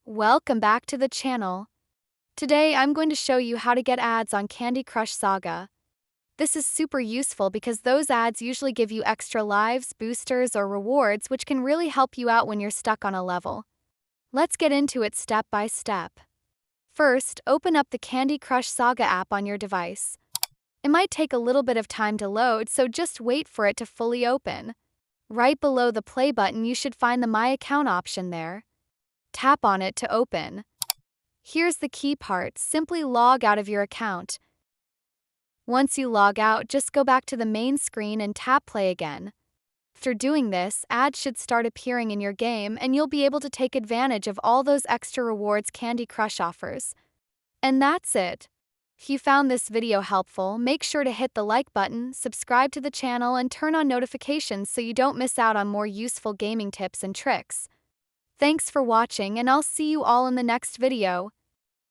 Welcome back to the channel. Today I'm going to show you how to get ads on Candy Crush Saga. This is super useful because those ads usually give you extra lives, boosters, or rewards which can really help you out when you're stuck on a level. Let's get into it step by step. First, open up the Candy Crush Saga app on your device. It might take a little bit of time to load, so just wait for it to fully open. Right below the play button you should find the My Account option there. Tap on it to open. Here's the key part: simply log out of your account. Once you log out, just go back to the main screen and tap play again. After doing this, ads should start appearing in your game and you'll be able to take advantage of all those extra rewards Candy Crush offers. And that's it. If you found this video helpful, make sure to hit the like button, subscribe to the channel, and turn on notifications so you don't miss out on more useful gaming tips and tricks. Thanks for watching, and I'll see you all in the next video.